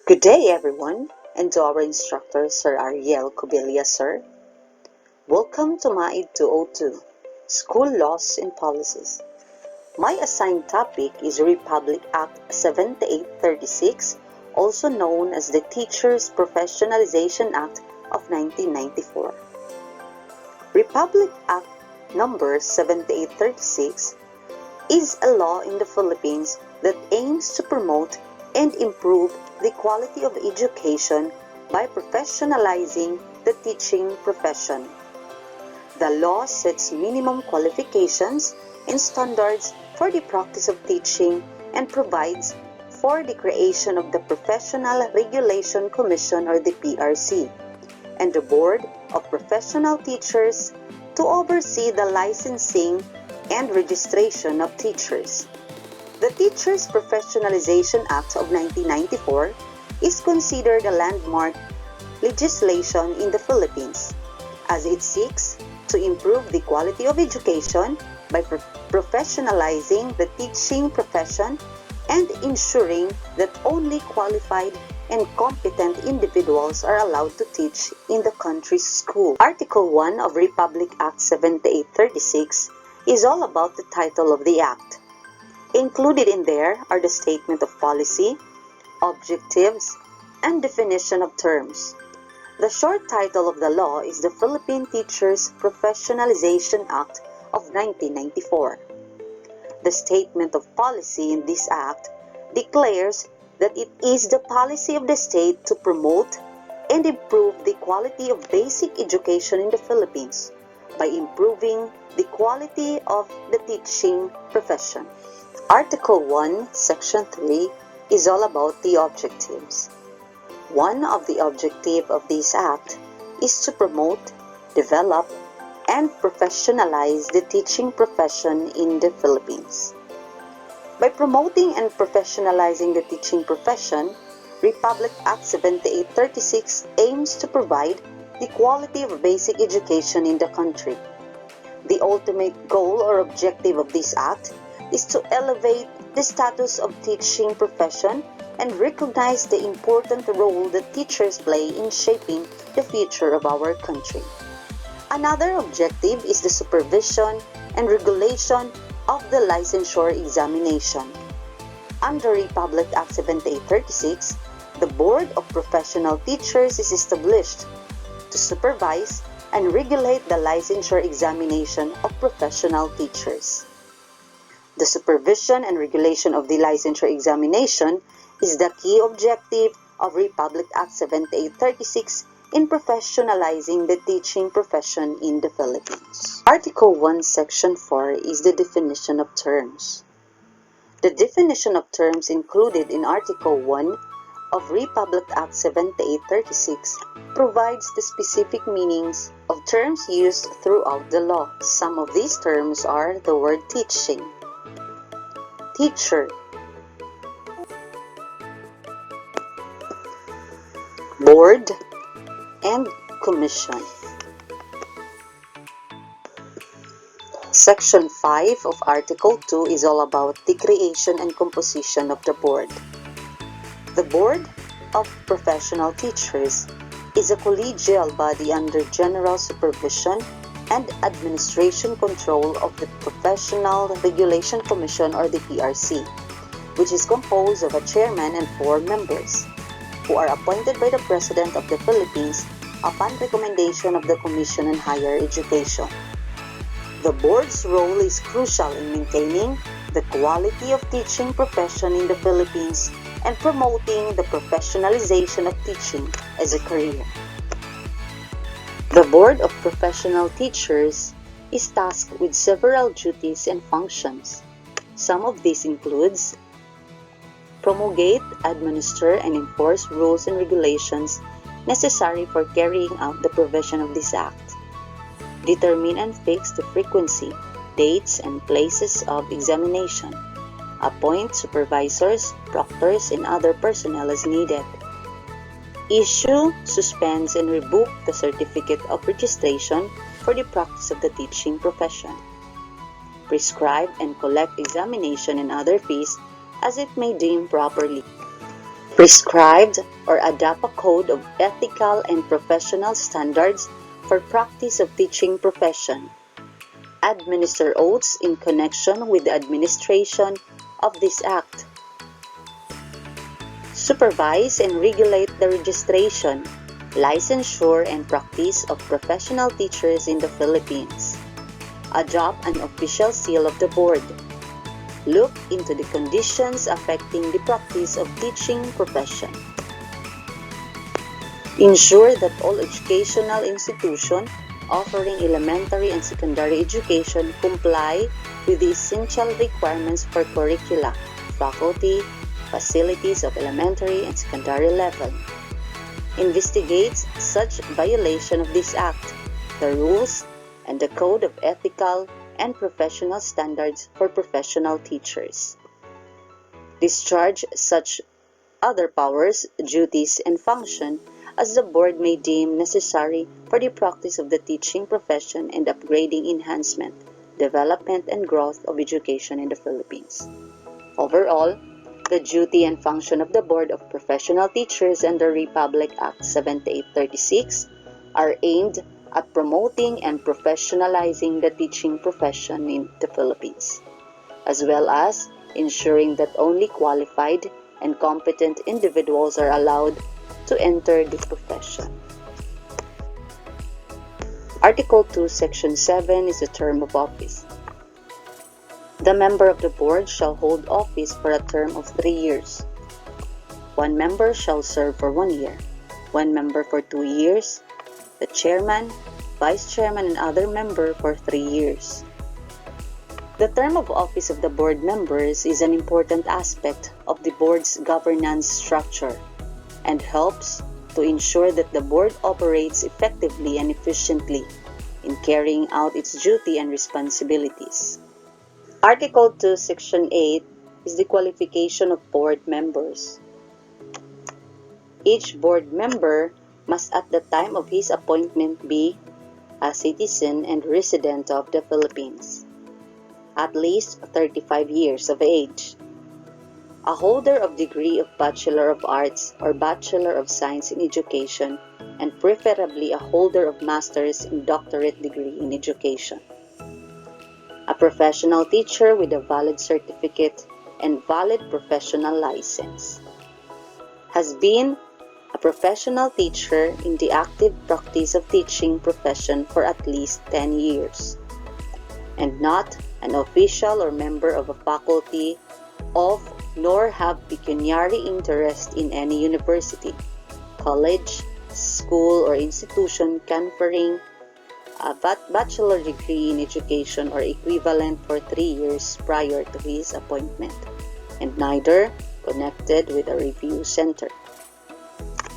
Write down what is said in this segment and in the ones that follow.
Good day, everyone, and to our instructor, Sir Ariel Cobilla, sir. Welcome to MAID 202, School Laws and Policies. My assigned topic is Republic Act 7836, also known as the Teachers Professionalization Act of 1994. Republic Act number 7836 is a law in the Philippines that aims to promote and improve the quality of education by professionalizing the teaching profession. The law sets minimum qualifications and standards for the practice of teaching and provides for the creation of the Professional Regulation Commission or the PRC and the Board of Professional Teachers to oversee the licensing and registration of teachers. The Teachers Professionalization Act of 1994 is considered a landmark legislation in the Philippines, as it seeks to improve the quality of education by professionalizing the teaching profession and ensuring that only qualified and competent individuals are allowed to teach in the country's school. Article 1 of Republic Act 7836 is all about the title of the act. Included in there are the statement of policy, objectives, and definition of terms. The short title of the law is the Philippine Teachers Professionalization Act of 1994. The statement of policy in this act declares that it is the policy of the state to promote and improve the quality of basic education in the Philippines by improving the quality of the teaching profession. Article 1, Section 3 is all about the objectives. One of the objectives of this act is to promote, develop, and professionalize the teaching profession in the Philippines. By promoting and professionalizing the teaching profession, Republic Act 7836 aims to provide the quality of basic education in the country. The ultimate goal or objective of this act is to elevate the status of teaching profession and recognize the important role that teachers play in shaping the future of our country. Another objective is the supervision and regulation of the licensure examination. Under Republic Act 7836, the Board of Professional Teachers is established to supervise and regulate the licensure examination of professional teachers. The supervision and regulation of the licensure examination is the key objective of Republic Act 7836 in professionalizing the teaching profession in the Philippines. Article 1, Section 4 is the definition of terms. The definition of terms included in Article 1 of Republic Act 7836 provides the specific meanings of terms used throughout the law. Some of these terms are the word teaching, teacher, board, and commission. Section 5 of Article 2 is all about the creation and composition of the board. The Board of Professional Teachers is a collegial body under general supervision and administration control of the Professional Regulation Commission or the PRC, which is composed of a chairman and 4 members, who are appointed by the President of the Philippines upon recommendation of the Commission on Higher Education. The board's role is crucial in maintaining the quality of teaching profession in the Philippines and promoting the professionalization of teaching as a career. The Board of Professional Teachers is tasked with several duties and functions. Some of these includes promulgate, administer, and enforce rules and regulations necessary for carrying out the provision of this act, determine and fix the frequency, dates, and places of examination, appoint supervisors, proctors, and other personnel as needed, issue, suspends, and revoke the certificate of registration for the practice of the teaching profession, prescribe and collect examination and other fees as it may deem properly. prescribed or adopt a code of ethical and professional standards for practice of teaching profession, administer oaths in connection with the administration of this act, supervise and regulate the registration, licensure, and practice of professional teachers in the Philippines, adopt an official seal of the board, look into the conditions affecting the practice of teaching profession, ensure that all educational institutions offering elementary and secondary education comply with the essential requirements for curricula, faculty, facilities of elementary and secondary level, investigates such violation of this act, the rules, and the code of ethical and professional standards for professional teachers, discharge such other powers, duties, and function as the board may deem necessary for the practice of the teaching profession and upgrading, enhancement, development, and growth of education in the Philippines. Overall, the duty and function of the Board of Professional Teachers under Republic Act 7836 are aimed at promoting and professionalizing the teaching profession in the Philippines, as well as ensuring that only qualified and competent individuals are allowed to enter the profession. Article 2, Section 7 is the term of office. The member of the board shall hold office for a term of 3 years. One member shall serve for 1 year, one member for 2 years, the chairman, vice chairman, and other member for 3 years. The term of office of the board members is an important aspect of the board's governance structure and helps to ensure that the board operates effectively and efficiently in carrying out its duty and responsibilities. Article 2, Section 8 is the qualification of board members. Each board member must at the time of his appointment be a citizen and resident of the Philippines, at least 35 years of age, a holder of degree of Bachelor of Arts or Bachelor of Science in Education, and preferably a holder of Master's and Doctorate degree in Education, a professional teacher with a valid certificate and valid professional license, has been a professional teacher in the active practice of teaching profession for at least 10 years, and not an official or member of a faculty of nor have pecuniary interest in any university, college, school, or institution conferring a bachelor degree in education or equivalent for 3 years prior to his appointment, and neither connected with a review center.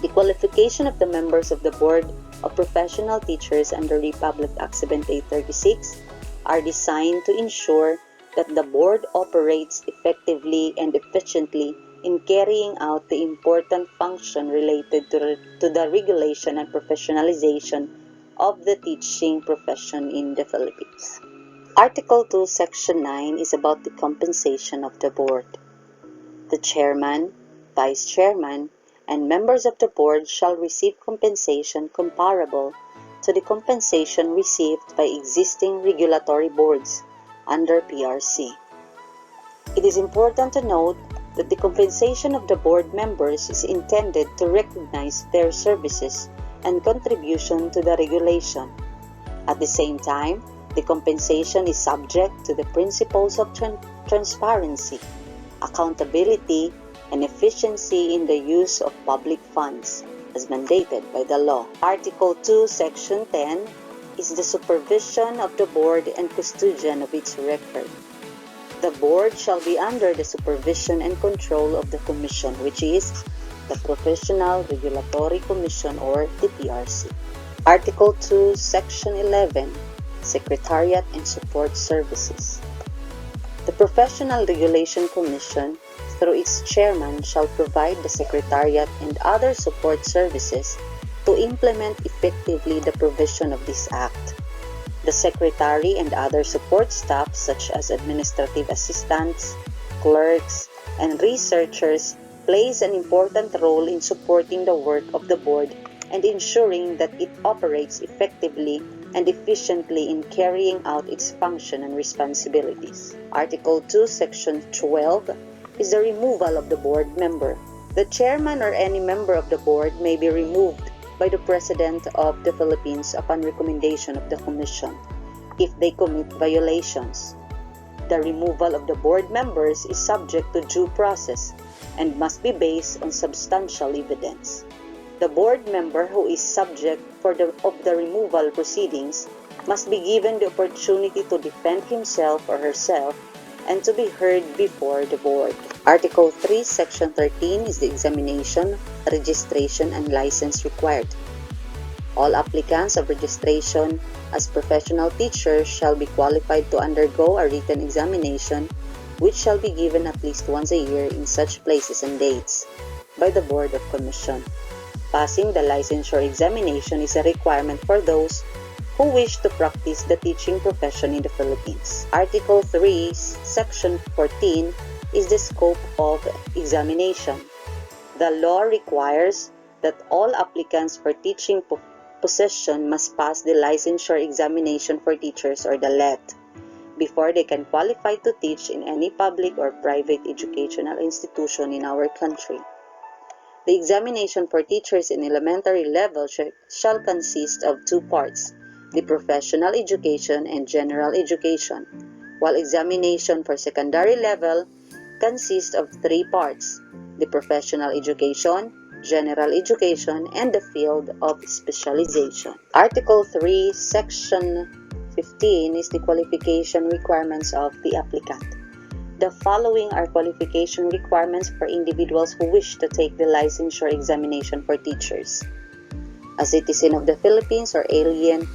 The qualification of the members of the Board of Professional Teachers under Republic Act 7836 are designed to ensure that the board operates effectively and efficiently in carrying out the important function related to the regulation and professionalization of the teaching profession in the Philippines. Article 2, Section 9 is about the compensation of the board. The chairman, vice chairman, and members of the board shall receive compensation comparable to the compensation received by existing regulatory boards under PRC. It is important to note that the compensation of the board members is intended to recognize their services and contribution to the regulation. At the same time, the compensation is subject to the principles of transparency, accountability, and efficiency in the use of public funds, as mandated by the law. Article 2, Section 10 is the supervision of the board and custodian of its record. The board shall be under the supervision and control of the Commission, which is the Professional Regulatory Commission or the PRC. Article 2, Section 11, Secretariat and Support Services. The Professional Regulation Commission, through its chairman, shall provide the Secretariat and other support services to implement effectively the provision of this Act. The Secretary and other support staff, such as administrative assistants, clerks, and researchers, plays an important role in supporting the work of the board and ensuring that it operates effectively and efficiently in carrying out its function and responsibilities. Article 2, Section 12 is the removal of the board member. The chairman or any member of the board may be removed by the President of the Philippines upon recommendation of the Commission if they commit violations. The removal of the board members is subject to due process and must be based on substantial evidence. The board member who is subject of the removal proceedings must be given the opportunity to defend himself or herself and to be heard before the board. Article 3, Section 13 is the examination, registration, and license required. All applicants of registration as professional teachers shall be qualified to undergo a written examination which shall be given at least once a year in such places and dates by the Board of Commission. Passing the licensure examination is a requirement for those who wish to practice the teaching profession in the Philippines. Article 3, Section 14 is the scope of examination. The law requires that all applicants for teaching position must pass the licensure examination for teachers or the LET before they can qualify to teach in any public or private educational institution in our country. The examination for teachers in elementary level shall consist of two parts, the professional education and general education, while examination for secondary level consists of three parts, the professional education, general education, and the field of specialization. Article 3, Section 15 is the qualification requirements of the applicant. The following are qualification requirements for individuals who wish to take the licensure examination for teachers: a citizen of the Philippines or alien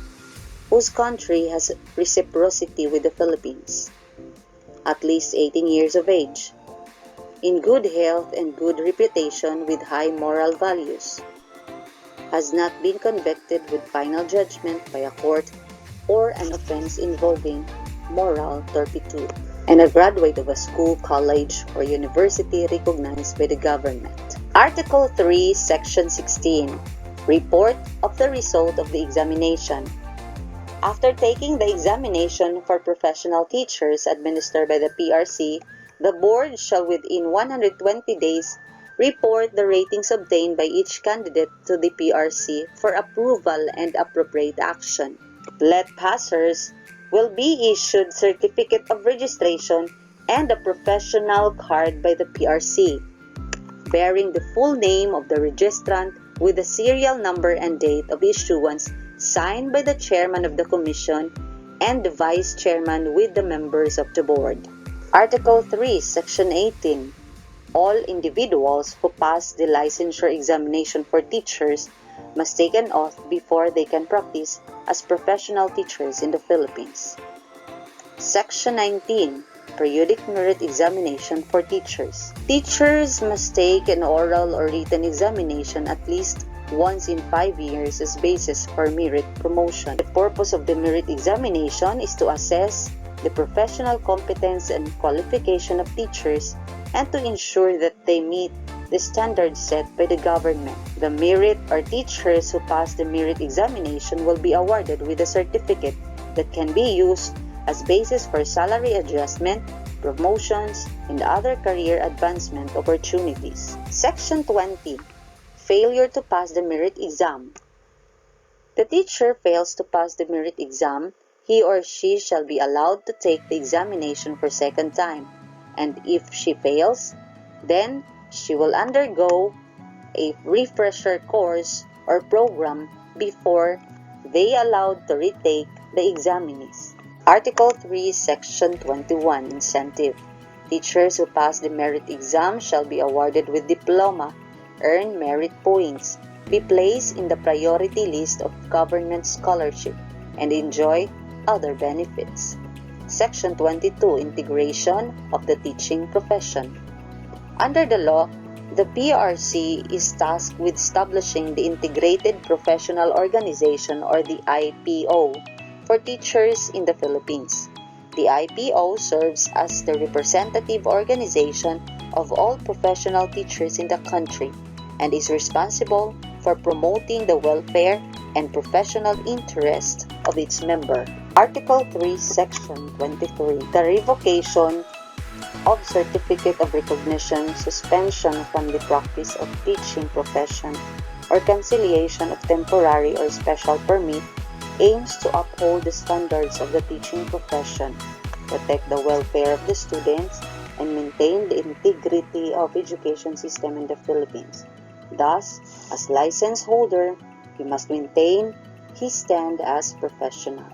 whose country has reciprocity with the Philippines, at least 18 years of age, in good health and good reputation with high moral values, has not been convicted with final judgment by a court or an offense involving moral turpitude, and a graduate of a school, college, or university recognized by the government. Article 3, Section 16. Report of the result of the examination. After taking the examination for professional teachers administered by the PRC, the board shall within 120 days report the ratings obtained by each candidate to the PRC for approval and appropriate action. LET passers will be issued certificate of registration and a professional card by the PRC, bearing the full name of the registrant with the serial number and date of issuance, signed by the chairman of the commission and the vice chairman with the members of the board. Article 3, Section 18. All individuals who pass the licensure examination for teachers must take an oath before they can practice as professional teachers in the Philippines. Section 19. Periodic merit examination for teachers. Teachers must take an oral or written examination at least once in 5 years as basis for merit promotion. The purpose of the merit examination is to assess the professional competence and qualification of teachers and to ensure that they meet the standards set by the government. The merit or teachers who pass the merit examination will be awarded with a certificate that can be used as basis for salary adjustment, promotions, and other career advancement opportunities. Section 20. Failure to pass the merit exam. The teacher fails to pass the merit exam, he or she shall be allowed to take the examination for second time, and if she fails, then she will undergo a refresher course or program before they allowed to retake the examinees. Article 3, Section 21, Incentive. Teachers who pass the merit exam shall be awarded with diploma, earn merit points, be placed in the priority list of government scholarship, and enjoy other benefits. Section 22, Integration of the teaching profession. Under the law, the PRC is tasked with establishing the Integrated Professional Organization or the IPO for teachers in the Philippines. The IPO serves as the representative organization of all professional teachers in the country and is responsible for promoting the welfare and professional interest of its member. Article 3, Section 23. The revocation of Certificate of Recognition, suspension from the practice of teaching profession, or cancellation of temporary or special permit aims to uphold the standards of the teaching profession, protect the welfare of the students, and maintain the integrity of education system in the Philippines. Thus, as license holder, he must maintain his stand as professional.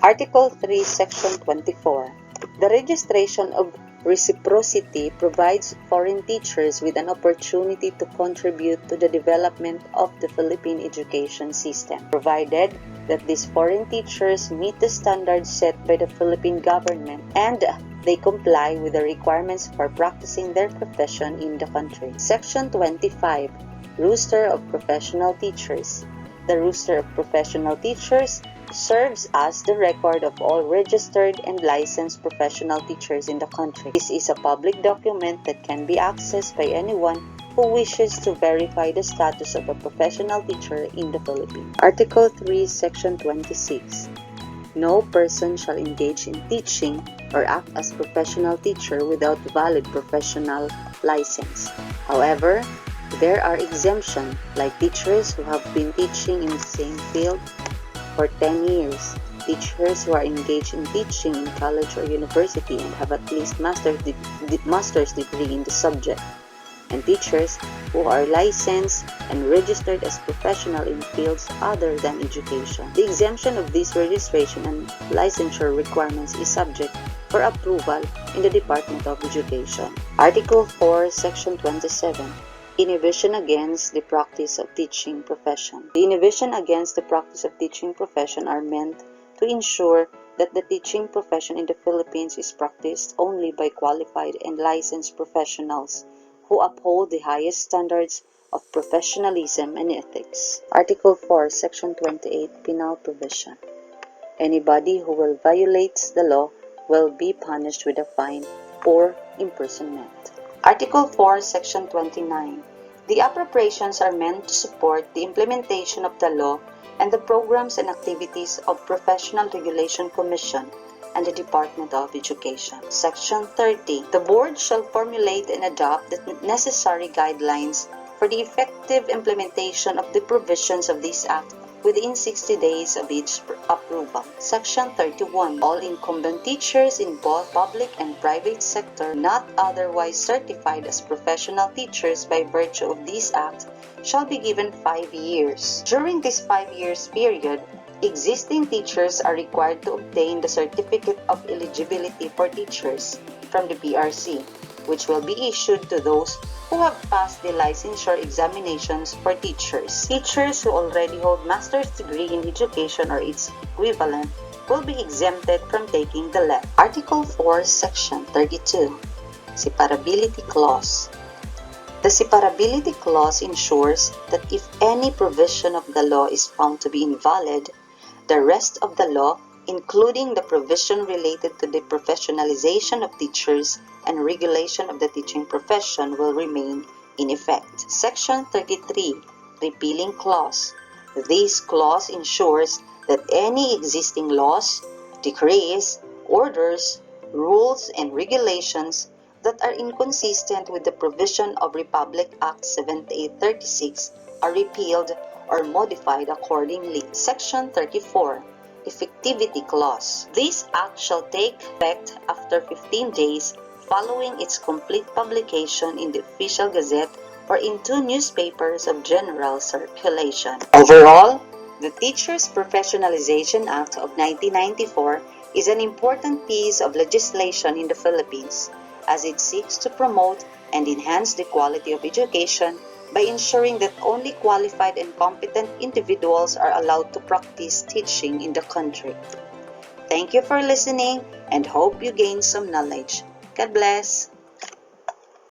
Article 3, Section 24. The registration of reciprocity provides foreign teachers with an opportunity to contribute to the development of the Philippine education system, provided that these foreign teachers meet the standards set by the Philippine government and they comply with the requirements for practicing their profession in the country. Section 25. Roster of Professional Teachers. The roster of professional teachers serves as the record of all registered and licensed professional teachers in the country. This is a public document that can be accessed by anyone who wishes to verify the status of a professional teacher in the Philippines. Article 3, Section 26. No person shall engage in teaching or act as professional teacher without valid professional license. However, there are exemptions, like teachers who have been teaching in the same field for 10 years, teachers who are engaged in teaching in college or university and have at least master's degree in the subject, and teachers who are licensed and registered as professional in fields other than education. The exemption of these registration and licensure requirements is subject for approval in the Department of Education. Article 4, Section 27. Inhibition against the practice of teaching profession. The inhibition against the practice of teaching profession are meant to ensure that the teaching profession in the Philippines is practiced only by qualified and licensed professionals who uphold the highest standards of professionalism and ethics. Article 4, Section 28, Penal Provision. Anybody who will violate the law will be punished with a fine or imprisonment. Article 4, Section 29. The appropriations are meant to support the implementation of the law and the programs and activities of Professional Regulation Commission and the Department of Education. Section 30. The Board shall formulate and adopt the necessary guidelines for the effective implementation of the provisions of this Act within 60 days of its approval. Section 31. All incumbent teachers in both public and private sector not otherwise certified as professional teachers by virtue of this Act shall be given 5 years. During this 5 years period, existing teachers are required to obtain the Certificate of Eligibility for Teachers from the PRC, which will be issued to those who have passed the licensure examinations for teachers. Teachers who already hold master's degree in education or its equivalent will be exempted from taking the LEP. Article 4, Section 32. Separability Clause. The Separability Clause ensures that if any provision of the law is found to be invalid, the rest of the law, including the provision related to the professionalization of teachers and regulation of the teaching profession, will remain in effect. Section 33, Repealing Clause. This clause ensures that any existing laws, decrees, orders, rules, and regulations that are inconsistent with the provision of Republic Act 7836 are repealed or modified accordingly. Section 34, Effectivity Clause. This act shall take effect after 15 days following its complete publication in the Official Gazette or in 2 newspapers of general circulation. Overall, the Teachers Professionalization Act of 1994 is an important piece of legislation in the Philippines as it seeks to promote and enhance the quality of education by ensuring that only qualified and competent individuals are allowed to practice teaching in the country. Thank you for listening and hope you gain some knowledge. God bless.